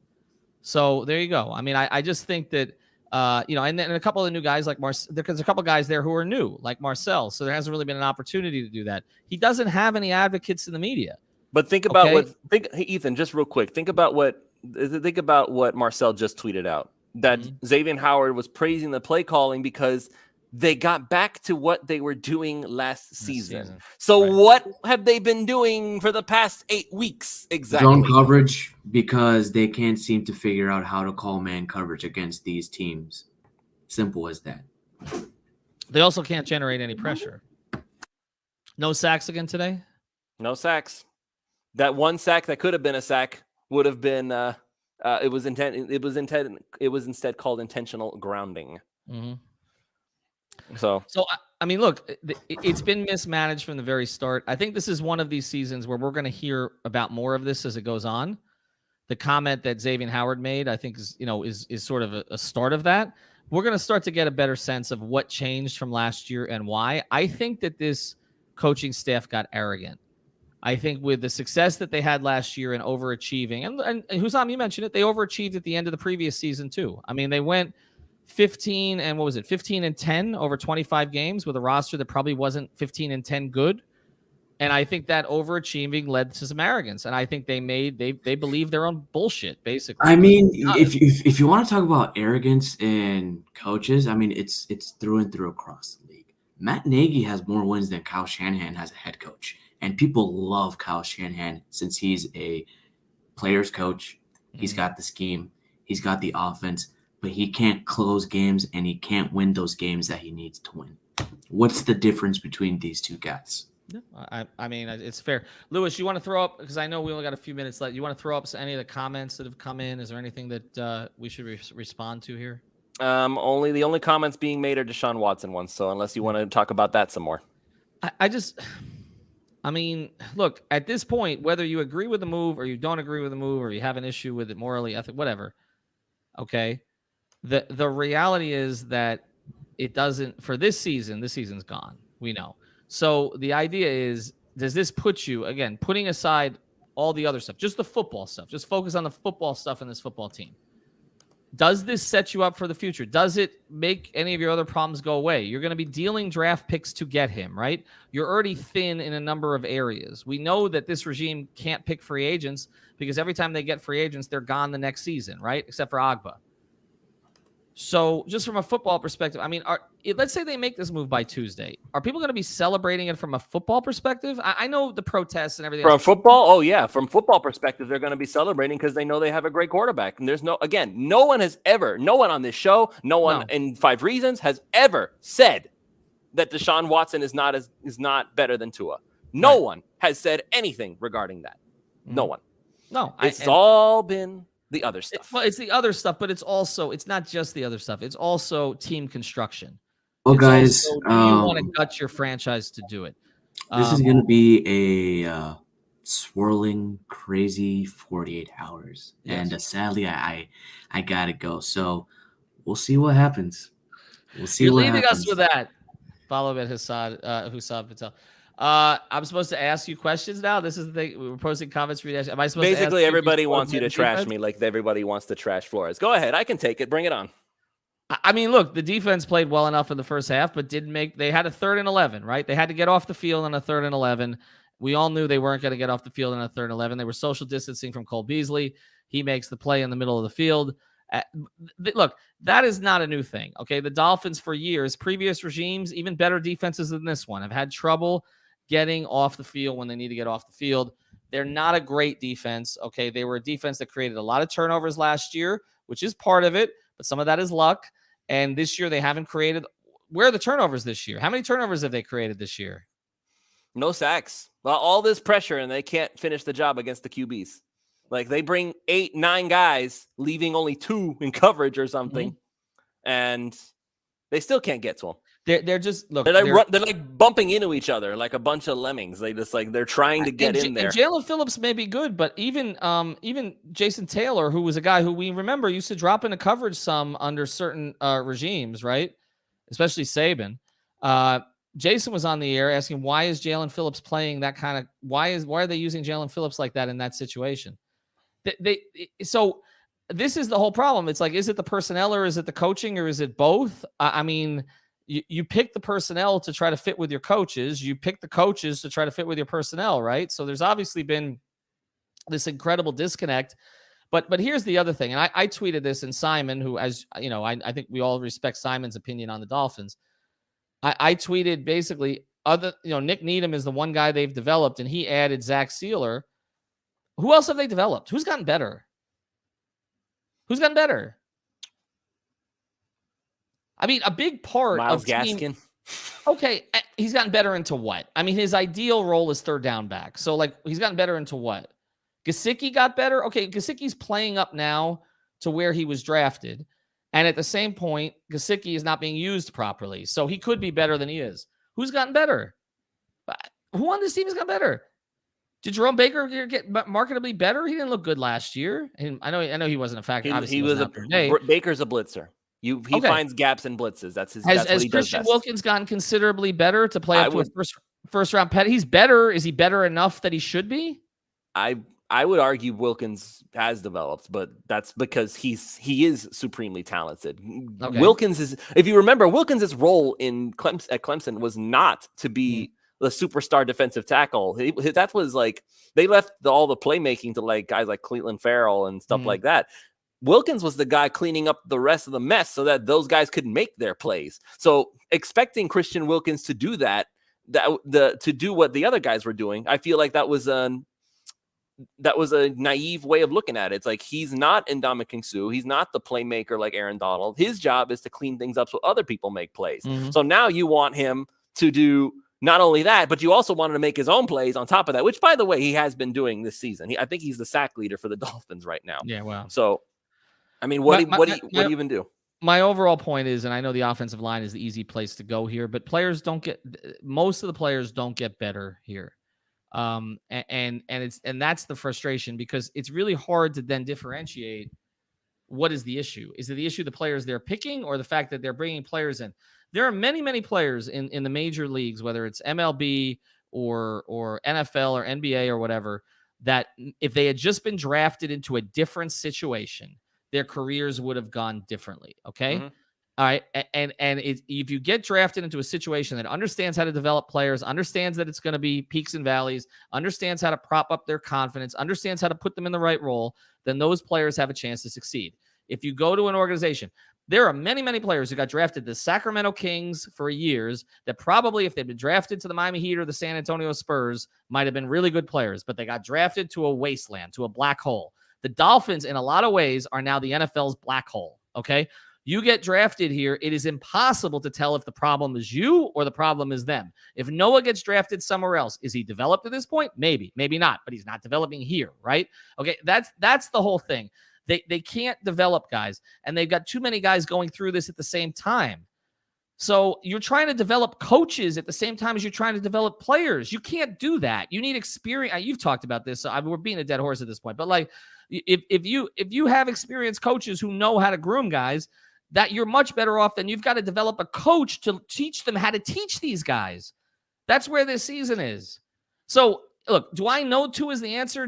So there you go. I mean, I just think that and then a couple of new guys like there's a couple guys there who are new, like Marcel. So there hasn't really been an opportunity to do that. He doesn't have any advocates in the media. But think about Ethan, just real quick. Think about what Marcel just tweeted out. That Xavier Howard was praising the play calling because they got back to what they were doing last season. So right. What have they been doing for the past 8 weeks exactly? Zone coverage, because they can't seem to figure out how to call man coverage against these teams. Simple as that. They also can't generate any pressure. No sacks again today? No sacks. That one sack that could have been a sack would have been it was instead called intentional grounding. Mm-hmm. So I mean, look, it's been mismanaged from the very start. I think this is one of these seasons where we're going to hear about more of this as it goes on. The comment that Xavier Howard made, I think, is sort of a start of that. We're going to start to get a better sense of what changed from last year and why. I think that this coaching staff got arrogant. I think with the success that they had last year and overachieving, and Hussam, you mentioned it, they overachieved at the end of the previous season too. I mean, they went 15 and 10 over 25 games with a roster that probably wasn't 15 and 10 good. And I think that overachieving led to some arrogance. And I think they believe their own bullshit, basically. I mean, if you want to talk about arrogance in coaches, I mean, it's through and through across the league. Matt Nagy has more wins than Kyle Shanahan has a head coach. And people love Kyle Shanahan since he's a player's coach. He's got the scheme. He's got the offense. But he can't close games, and he can't win those games that he needs to win. What's the difference between these two guys? I mean, it's fair. Lewis, you want to throw up, because I know we only got a few minutes left. You want to throw up any of the comments that have come in? Is there anything that we should respond to here? The only comments being made are Deshaun Watson ones. So unless you want to talk about that some more, I mean, look, at this point, whether you agree with the move or you don't agree with the move or you have an issue with it morally, ethic, whatever. Okay. The reality is that it doesn't, for this season. This season's gone. We know. So the idea is, does this put you, again, putting aside all the other stuff, just the football stuff, just focus on the football stuff in this football team. Does this set you up for the future? Does it make any of your other problems go away? You're going to be dealing draft picks to get him, right? You're already thin in a number of areas. We know that this regime can't pick free agents because every time they get free agents, they're gone the next season, right? Except for Agba. So just from a football perspective, I mean, let's say they make this move by Tuesday. Are people going to be celebrating it from a football perspective? I know the protests and everything. From football? Oh, yeah. From football perspective, they're going to be celebrating because they know they have a great quarterback. And there's no one on this show, no one in 5 Reasons has ever said that Deshaun Watson is not better than Tua. No one has said anything regarding that. No one. No. It's all been the other stuff. It's the other stuff, but it's not just the other stuff. It's also team construction. Well, guys, do you want to gut your franchise to do it? This is going to be a swirling, crazy 48 hours. Yes. And sadly, I got to go. So we'll see what happens. You're leaving us with that. Follow at Hussab Patel. I'm supposed to ask you questions now. This is the thing. We're posting comments for you. Am I supposed to basically everybody wants you to trash me like everybody wants to trash Flores? Go ahead. I can take it. Bring it on. I mean, look, the defense played well enough in the first half, but they had a 3rd and 11, right? They had to get off the field on a 3rd and 11. We all knew they weren't going to get off the field on a 3rd and 11. They were social distancing from Cole Beasley. He makes the play in the middle of the field. Look, that is not a new thing. Okay. The Dolphins for years, previous regimes, even better defenses than this one, have had trouble getting off the field when they need to get off the field. They're not a great defense. Okay. They were a defense that created a lot of turnovers last year, which is part of it, but some of that is luck. And this year they haven't created. Where are the turnovers this year? How many turnovers have they created this year? No sacks. Well, all this pressure and they can't finish the job against the QBs. Like they bring 8, 9 guys, leaving only 2 in coverage or something. And they still can't get to them. They're just look. They're like bumping into each other like a bunch of lemmings. They're trying to get in there. And Jalen Phillips may be good, but even Jason Taylor, who was a guy who we remember used to drop into coverage some under certain regimes, right? Especially Saban. Jason was on the air asking, why is Jalen Phillips playing that kind of? Why are they using Jalen Phillips like that in that situation? So this is the whole problem. It's like, is it the personnel or is it the coaching or is it both? I mean. You pick the personnel to try to fit with your coaches. You pick the coaches to try to fit with your personnel, right? So there's obviously been this incredible disconnect. But here's the other thing, and I tweeted this, and Simon, who, as you know, I think we all respect Simon's opinion on the Dolphins. I tweeted basically, Nick Needham is the one guy they've developed, and he added Zach Sealer. Who else have they developed? Who's gotten better? I mean, a big part Myles of Gaskin. Okay, he's gotten better into what? I mean, his ideal role is 3rd down back. So, like, he's gotten better into what? Gesicki got better? Okay, Gesicki's playing up now to where he was drafted. And at the same point, Gesicki is not being used properly. So he could be better than he is. Who's gotten better? Who on this team has gotten better? Did Jerome Baker get marketably better? He didn't look good last year. And I know he wasn't a factor. Baker's a blitzer. He finds gaps in blitzes. That's what he does best. Has Christian Wilkins gotten considerably better to play up to a first round pet? He's better. Is he better enough that he should be? I would argue Wilkins has developed, but that's because he is supremely talented. Okay. Wilkins is, if you remember, Wilkins' role at Clemson was not to be the superstar defensive tackle. That was like they left all the playmaking to like guys like Cleveland Farrell and stuff like that. Wilkins was the guy cleaning up the rest of the mess so that those guys could make their plays. So expecting Christian Wilkins to do to do what the other guys were doing, I feel like that was a naive way of looking at it. It's like he's not Ndamukong Suh. He's not the playmaker like Aaron Donald. His job is to clean things up so other people make plays. So now you want him to do not only that, but you also want him to make his own plays on top of that, which, by the way, he has been doing this season. I think he's the sack leader for the Dolphins right now. Yeah, wow. So, I mean, what do you even do? My overall point is, and I know the offensive line is the easy place to go here, but most of the players don't get better here. And that's the frustration, because it's really hard to then differentiate what is the issue. Is it the issue the players they're picking, or the fact that they're bringing players in? There are many, many players in the major leagues, whether it's MLB or NFL or NBA or whatever, that if they had just been drafted into a different situation, their careers would have gone differently. Okay. All right. And if you get drafted into a situation that understands how to develop players, understands that it's going to be peaks and valleys, understands how to prop up their confidence, understands how to put them in the right role, then those players have a chance to succeed. If you go to an organization, there are many, many players who got drafted to the Sacramento Kings for years that probably, if they'd been drafted to the Miami Heat or the San Antonio Spurs, might have been really good players, but they got drafted to a wasteland, to a black hole. The Dolphins, in a lot of ways, are now the NFL's black hole. Okay. You get drafted here, it is impossible to tell if the problem is you or the problem is them. If Noah gets drafted somewhere else, is he developed at this point? Maybe, maybe not, but he's not developing here, right? Okay, that's the whole thing. They can't develop guys, and they've got too many guys going through this at the same time. So you're trying to develop coaches at the same time as you're trying to develop players. You can't do that. You need experience. You've talked about this. So we're being a dead horse at this point, but like if you have experienced coaches who know how to groom guys, that you're much better off than you've got to develop a coach to teach them how to teach these guys. That's where this season is. So look, do I know Tua is the answer?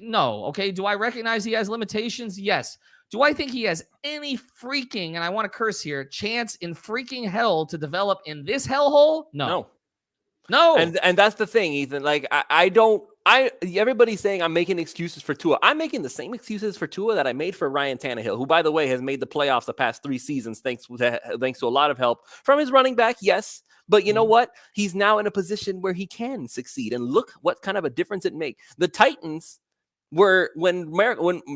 No. Okay. Do I recognize he has limitations? Yes. Do I think he has any freaking, and I want to curse here, chance in freaking hell to develop in this hellhole? No. And that's the thing, Ethan. Like, everybody's saying I'm making excuses for Tua. I'm making the same excuses for Tua that I made for Ryan Tannehill, who, by the way, has made the playoffs the past 3 seasons thanks to a lot of help from his running back. Yes. But you know what? He's now in a position where he can succeed. And look what kind of a difference it makes. The Titans were, when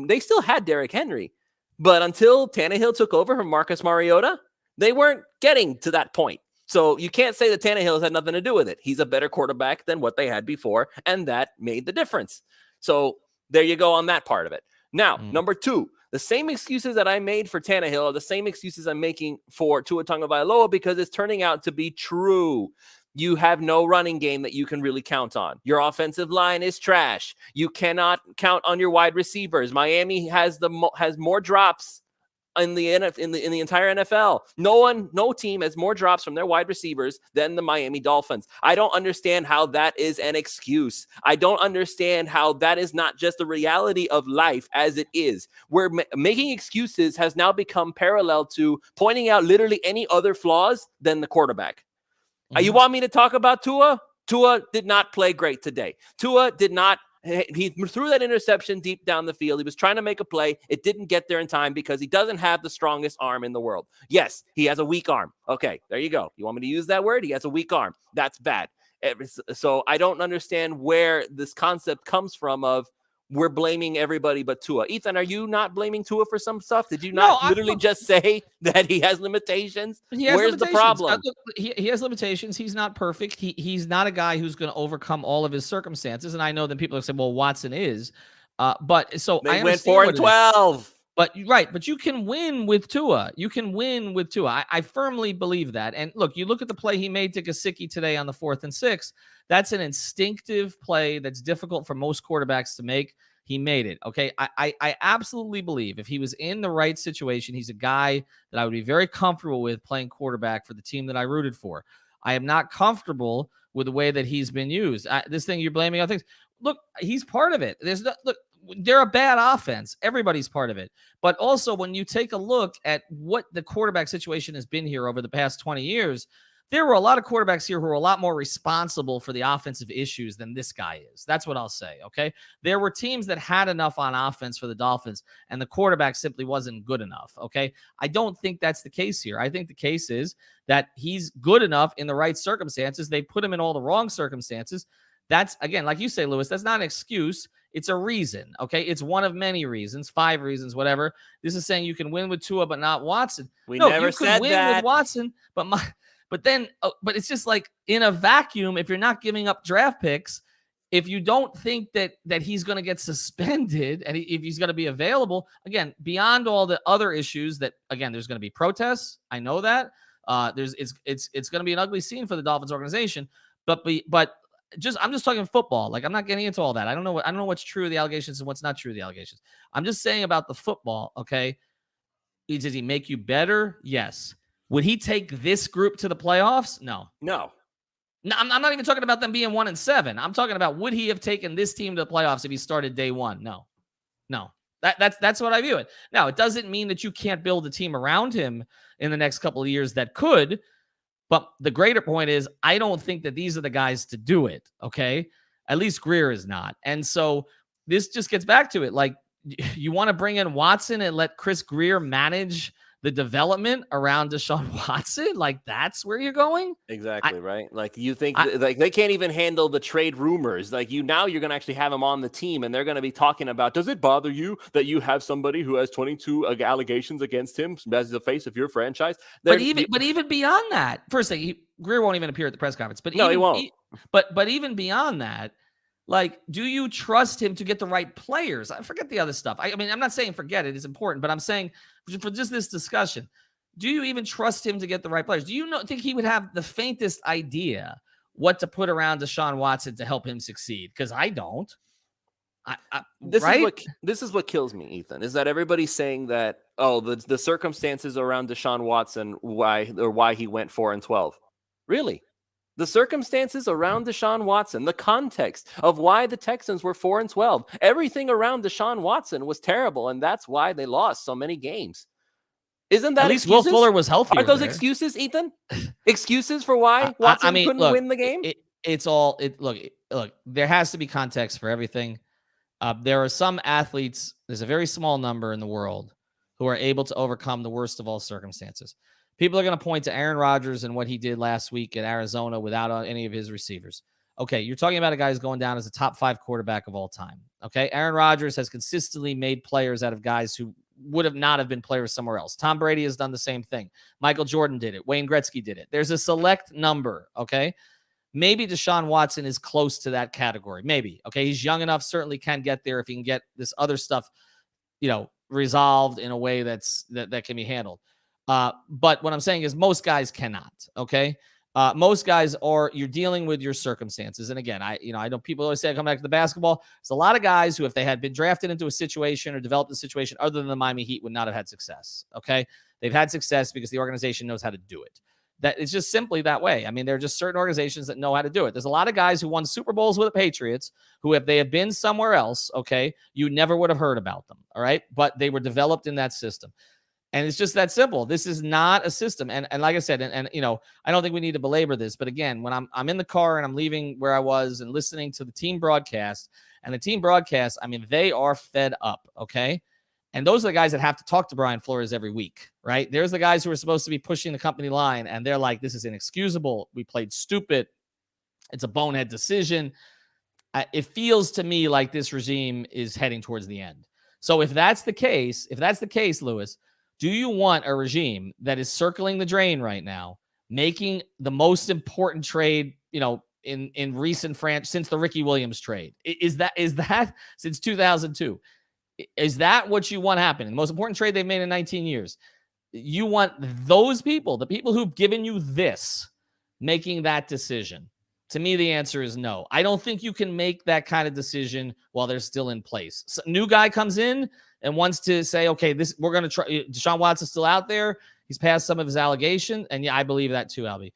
they still had Derrick Henry, but until Tannehill took over from Marcus Mariota, they weren't getting to that point. So you can't say that Tannehill has had nothing to do with it. He's a better quarterback than what they had before, and that made the difference. So there you go on that part of it. Now, number 2, the same excuses that I made for Tannehill are the same excuses I'm making for Tua Tagovailoa, because it's turning out to be true. You have no running game that you can really count on. Your offensive line is trash. You cannot count on your wide receivers. Miami has more drops in the entire NFL. No team has more drops from their wide receivers than the Miami Dolphins. I don't understand how that is an excuse. I don't understand how that is not just the reality of life as it is. Where making excuses has now become parallel to pointing out literally any other flaws than the quarterback. You want me to talk about Tua? Tua did not play great today. Tua did not. He threw that interception deep down the field. He was trying to make a play. It didn't get there in time because he doesn't have the strongest arm in the world. Yes, he has a weak arm. Okay, there you go. You want me to use that word? He has a weak arm. That's bad. So I don't understand where this concept comes from of we're blaming everybody but Tua. Ethan, are you not blaming Tua for some stuff? Did you not just say that he has limitations? Where's the problem? He has limitations. He's not perfect. He's not a guy who's going to overcome all of his circumstances. And I know that people are saying, well, Watson is. But so they went 4-12. But you can win with Tua. I firmly believe that. And look, you look at the play he made to Gesicki today on the 4th and 6. That's an instinctive play that's difficult for most quarterbacks to make. He made it. Okay. I absolutely believe if he was in the right situation, he's a guy that I would be very comfortable with playing quarterback for the team that I rooted for. I am not comfortable with the way that he's been used. This thing you're blaming on things. Look, he's part of it. They're a bad offense. Everybody's part of it. But also when you take a look at what the quarterback situation has been here over the past 20 years, there were a lot of quarterbacks here who were a lot more responsible for the offensive issues than this guy is. That's what I'll say, okay? There were teams that had enough on offense for the Dolphins, and the quarterback simply wasn't good enough, okay? I don't think that's the case here. I think the case is that he's good enough in the right circumstances. They put him in all the wrong circumstances. That's, again, like you say, Lewis, that's not an excuse. It's a reason, okay? It's one of many reasons, 5 reasons, whatever. This is saying you can win with Tua but not Watson. We no, never you said could win that. with Watson, but it's just like in a vacuum, if you're not giving up draft picks, if you don't think that he's going to get suspended and if he's going to be available, again, beyond all the other issues that, again, there's going to be protests. I know that. It's going to be an ugly scene for the Dolphins organization, but I'm just talking football. Like, I'm not getting into all that. I don't know what's true of the allegations and what's not true of the allegations. I'm just saying about the football. Okay. Does he make you better? Yes. Would he take this group to the playoffs? No. I'm not even talking about them being 1-7. I'm talking about, would he have taken this team to the playoffs if he started day one? No. That's what I view it. Now, it doesn't mean that you can't build a team around him in the next couple of years that could. But the greater point is, I don't think that these are the guys to do it, okay? At least Greer is not. And so this just gets back to it. Like, you want to bring in Watson and let Chris Greer manage the development around Deshaun Watson? Like, that's where you're going? Exactly, right? Like, you think like they can't even handle the trade rumors. Like, now you're going to actually have him on the team, and they're going to be talking about, does it bother you that you have somebody who has 22 allegations against him as the face of your franchise? But even beyond that, first thing, Greer won't even appear at the press conference. But he won't. But even beyond that, like, do you trust him to get the right players? I forget the other stuff. I mean, I'm not saying forget it. It's important, but I'm saying for just this discussion, do you even trust him to get the right players? Do you think he would have the faintest idea what to put around Deshaun Watson to help him succeed? Because I don't. This is what kills me, Ethan, is that everybody's saying that, the circumstances around Deshaun Watson, why he went 4-12. Really? The circumstances around Deshaun Watson, the context of why the Texans were 4-12, everything around Deshaun Watson was terrible, and that's why they lost so many games. Isn't that at least excuses? Will Fuller was healthy? Aren't those excuses, Ethan? Excuses for why Watson couldn't win the game? Look, there has to be context for everything. There are some athletes, there's a very small number in the world who are able to overcome the worst of all circumstances. People are going to point to Aaron Rodgers and what he did last week at Arizona without any of his receivers. Okay, you're talking about a guy who's going down as a top 5 quarterback of all time. Okay, Aaron Rodgers has consistently made players out of guys who would have not have been players somewhere else. Tom Brady has done the same thing. Michael Jordan did it. Wayne Gretzky did it. There's a select number, okay? Maybe Deshaun Watson is close to that category. Maybe, okay? He's young enough, certainly can get there if he can get this other stuff, resolved in a way that can be handled. But what I'm saying is most guys cannot, okay? Most guys you're dealing with your circumstances. And again, I know people always say, I come back to the basketball. There's a lot of guys who, if they had been drafted into a situation or developed a situation other than the Miami Heat, would not have had success, okay? They've had success because the organization knows how to do it. That it's just simply that way. I mean, there are just certain organizations that know how to do it. There's a lot of guys who won Super Bowls with the Patriots who, if they had been somewhere else, okay, you never would have heard about them, all right? But they were developed in that system. And it's just that simple. This is not a system. And like I said, and I don't think we need to belabor this, but again, when I'm in the car and I'm leaving where I was and listening to the team broadcast, and the team broadcast, I mean, they are fed up, okay? And those are the guys that have to talk to Brian Flores every week, right? There's the guys who are supposed to be pushing the company line, and they're like, this is inexcusable. We played stupid. It's a bonehead decision. It feels to me like this regime is heading towards the end. So if that's the case, Lewis, do you want a regime that is circling the drain right now, making the most important trade, in recent since the Ricky Williams trade? Is that since 2002? Is that what you want happening? The most important trade they've made in 19 years. You want those people, the people who've given you this, making that decision? To me, the answer is no. I don't think you can make that kind of decision while they're still in place. So, new guy comes in and wants to say, okay, we're going to try. Deshaun Watson's still out there. He's passed some of his allegations. And yeah, I believe that too, Albie.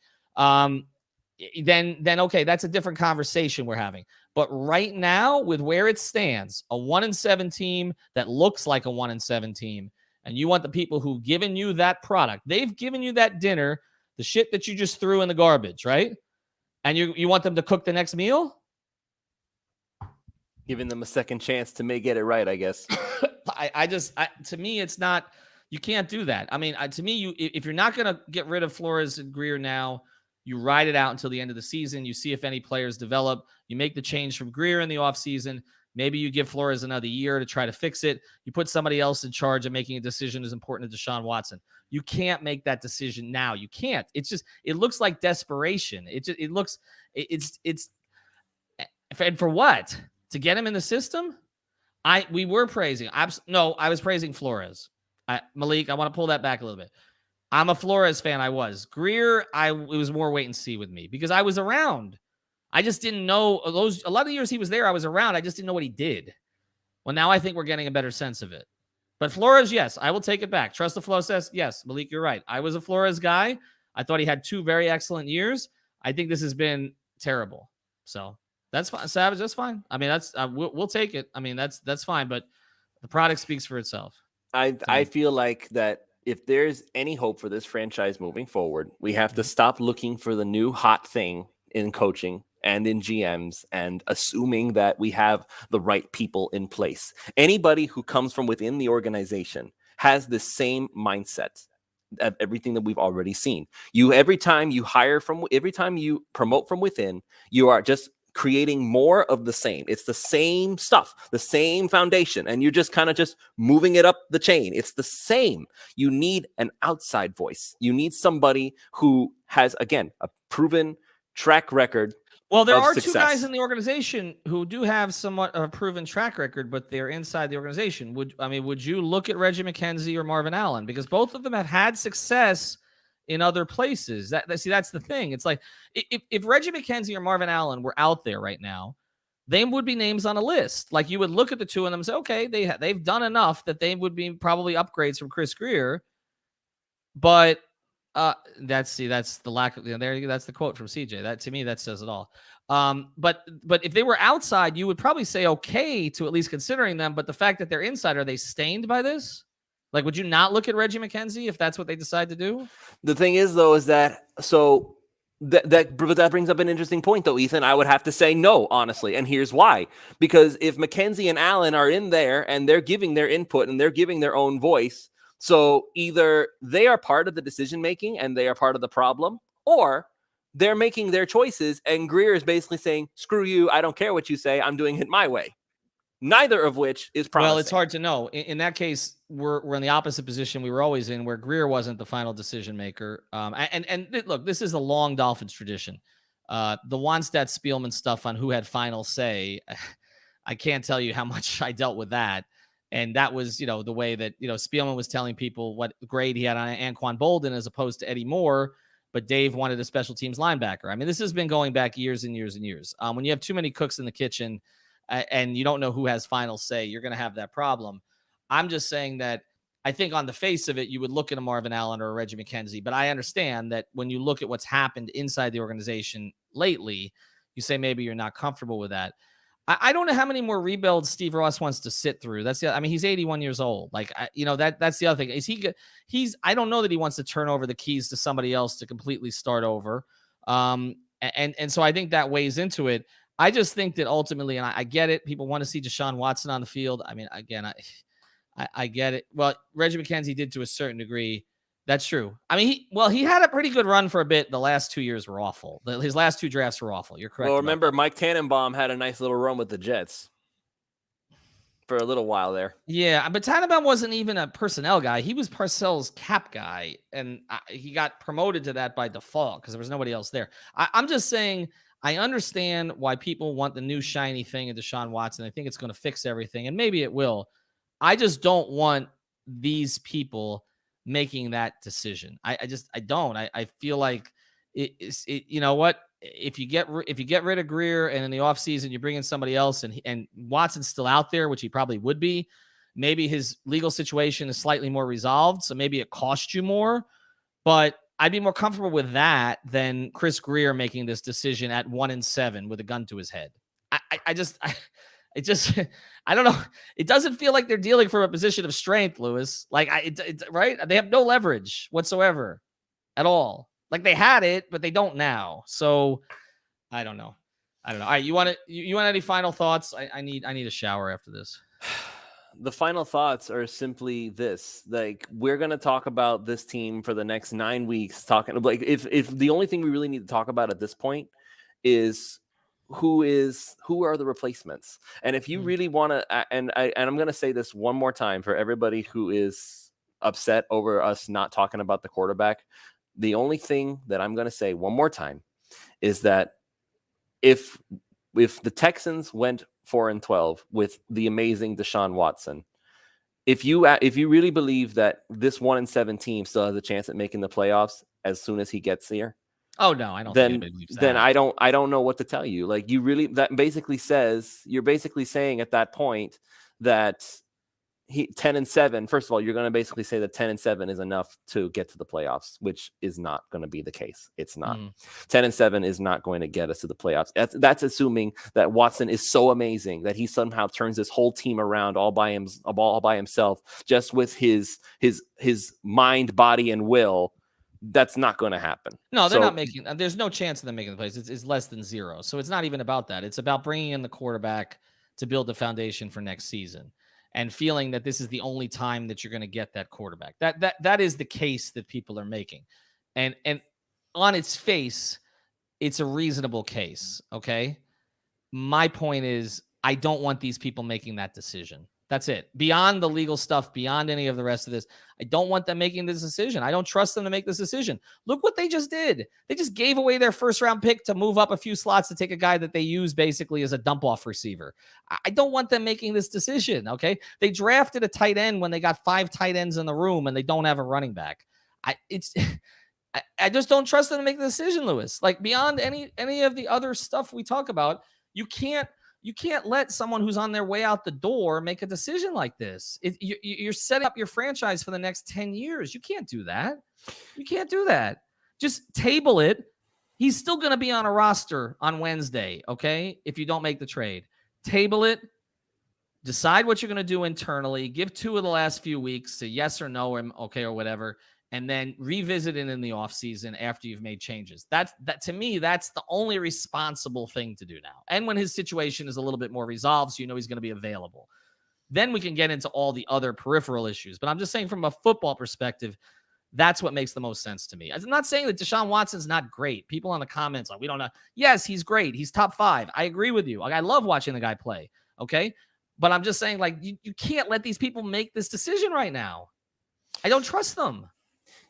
Then okay, that's a different conversation we're having. But right now, with where it stands, a 1-7 team that looks like a 1-7 team, and you want the people who've given you that product, they've given you that dinner the shit that you just threw in the garbage, right? And you want them to cook the next meal? Giving them a second chance to get it right, I guess. To me, it's not, you can't do that. I mean, to me, if you're not going to get rid of Flores and Greer now, you ride it out until the end of the season. You see if any players develop. You make the change from Greer in the offseason. Maybe you give Flores another year to try to fix it. You put somebody else in charge of making a decision as important as Deshaun Watson. You can't make that decision now. You can't. It's just, it looks like desperation. And for what? To get him in the system? I was praising Flores. Malik, I want to pull that back a little bit. I'm a Flores fan. I was. Greer, it was more wait and see with me because I was around. I just didn't know a lot of the years he was there, I was around. I just didn't know what he did. Well, now I think we're getting a better sense of it. But Flores, yes, I will take it back. Trust the flow says, yes, Malik, you're right. I was a Flores guy. I thought he had 2 very excellent years. I think this has been terrible. So that's fine. Savage, that's fine. I mean, we'll take it. I mean, that's fine. But the product speaks for itself. I feel like that if there's any hope for this franchise moving forward, we have to stop looking for the new hot thing in coaching and in GMs and assuming that we have the right people in place. Anybody who comes from within the organization has the same mindset of everything that we've already seen. Every time you promote from within, you are just creating more of the same. It's the same stuff, the same foundation, and you're just kind of just moving it up the chain. It's the same. You need an outside voice. You need somebody who has, again, a proven track record. Well, there are success. 2 guys in the organization who do have somewhat of a proven track record, but they're inside the organization. Would you look at Reggie McKenzie or Marvin Allen? Because both of them have had success in other places. That's the thing. It's like if Reggie McKenzie or Marvin Allen were out there right now, they would be names on a list. Like you would look at the 2 of them and say, okay, they've done enough that they would be probably upgrades from Chris Greer. But that's the lack of that's the quote from CJ. That to me, that says it all. But if they were outside, you would probably say okay to at least considering them. But the fact that they're inside, are they stained by this? Like, would you not look at Reggie McKenzie if that's what they decide to do? The thing is, though, is that that brings up an interesting point, though, Ethan. I would have to say no, honestly, and here's why. Because if McKenzie and Allen are in there and they're giving their input and they're giving their own voice, so either they are part of the decision making and they are part of the problem, or they're making their choices and Greer is basically saying, "Screw you! I don't care what you say. I'm doing it my way." Neither of which is promising. Well, it's hard to know. In that case, we're in the opposite position we were always in, where Greer wasn't the final decision maker. And look, this is a long Dolphins tradition. The Wannstedt Spielman stuff on who had final say, I can't tell you how much I dealt with that. And that was, the way that, Spielman was telling people what grade he had on Anquan Bolden as opposed to Eddie Moore, but Dave wanted a special teams linebacker. I mean, this has been going back years and years and years. When you have too many cooks in the kitchen, and you don't know who has final say, you're going to have that problem. I'm just saying that I think on the face of it, you would look at a Marvin Allen or a Reggie McKenzie, but I understand that when you look at what's happened inside the organization lately, you say maybe you're not comfortable with that. I don't know how many more rebuilds Steve Ross wants to sit through. He's 81 years old. Like, that's the other thing. I don't know that he wants to turn over the keys to somebody else to completely start over. And so I think that weighs into it. I just think that ultimately, and I get it, people want to see Deshaun Watson on the field. I mean, again, I get it. Well, Reggie McKenzie did to a certain degree. That's true. I mean, he had a pretty good run for a bit. The last 2 years were awful. His last 2 drafts were awful. You're correct. Well, remember, Mike Tannenbaum had a nice little run with the Jets for a little while there. Yeah, but Tannenbaum wasn't even a personnel guy. He was Parcells' cap guy, and he got promoted to that by default because there was nobody else there. I'm just saying, I understand why people want the new shiny thing in Deshaun Watson. I think it's going to fix everything, and maybe it will. I just don't want these people making that decision. I don't. I feel like you know what? If you get rid of Greer and in the offseason you bring in somebody else and Watson's still out there, which he probably would be, maybe his legal situation is slightly more resolved, so maybe it costs you more. But I'd be more comfortable with that than Chris Greer making this decision at 1-7 with a gun to his head. I don't know. It doesn't feel like they're dealing from a position of strength, Lewis. Like right? They have no leverage whatsoever at all. Like they had it, but they don't now. So I don't know. All right, you want any final thoughts? I need a shower after this. The final thoughts are simply this: like, we're going to talk about this team for the next 9 weeks, talking like if the only thing we really need to talk about at this point is who are the replacements. And if you really want to, and I'm going to say this one more time for everybody who is upset over us not talking about the quarterback, the only thing that I'm going to say one more time is that if the Texans went 4-12 with the amazing Deshaun Watson, if you really believe that this 1-7 team still has a chance at making the playoffs as soon as he gets here, oh no, I don't. Then I don't know what to tell you. Like, that basically says you're basically saying at that point that 10-7. First of all, you're going to basically say that 10-7 is enough to get to the playoffs, which is not going to be the case. It's not. 10-7 is not going to get us to the playoffs. That's assuming that Watson is so amazing that he somehow turns this whole team around all by himself, just with his mind, body, and will. That's not going to happen. No, they're not making. There's no chance of them making the playoffs. It's less than 0. So it's not even about that. It's about bringing in the quarterback to build the foundation for next season, and feeling that this is the only time that you're going to get that quarterback. That is the case that people are making. And on its face, it's a reasonable case, okay? My point is, I don't want these people making that decision. That's it. Beyond the legal stuff, beyond any of the rest of this, I don't want them making this decision. I don't trust them to make this decision. Look what they just did. They just gave away their first-round pick to move up a few slots to take a guy that they use basically as a dump-off receiver. I don't want them making this decision, okay? They drafted a tight end when they got 5 tight ends in the room and they don't have a running back. I just don't trust them to make the decision, Lewis. Like, beyond any of the other stuff we talk about, you can't let someone who's on their way out the door make a decision like this. You're setting up your franchise for the next 10 years. You can't do that. You can't do that. Just table it. He's still going to be on a roster on Wednesday, okay? If you don't make the trade. Table it. Decide what you're going to do internally. Give 2 of the last few weeks to yes or no, or okay, or whatever, and then revisit it in the offseason after you've made changes. That to me, that's the only responsible thing to do now. And when his situation is a little bit more resolved, so you know he's going to be available. Then we can get into all the other peripheral issues. But I'm just saying, from a football perspective, that's what makes the most sense to me. I'm not saying that Deshaun Watson's not great. People in the comments, like, we don't know. Yes, he's great. He's top 5. I agree with you. Like, I love watching the guy play. Okay. But I'm just saying, like, you can't let these people make this decision right now. I don't trust them.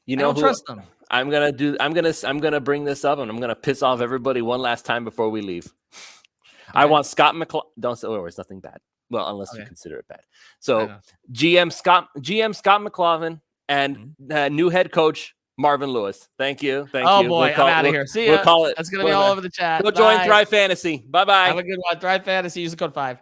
You know, I don't trust them. I'm gonna bring this up, and I'm gonna piss off everybody one last time before we leave. Okay. I want Scott McCloughan. Don't say, oh, it's nothing bad. Well, unless you consider it bad. So GM Scott McCloughan and new head coach Marvin Lewis. Thank you. Oh boy, I'm out of here. See ya. We'll call it. That's gonna be all over the chat. Go join Thrive Fantasy. Bye bye. Have a good one. Thrive Fantasy. Use the code 5.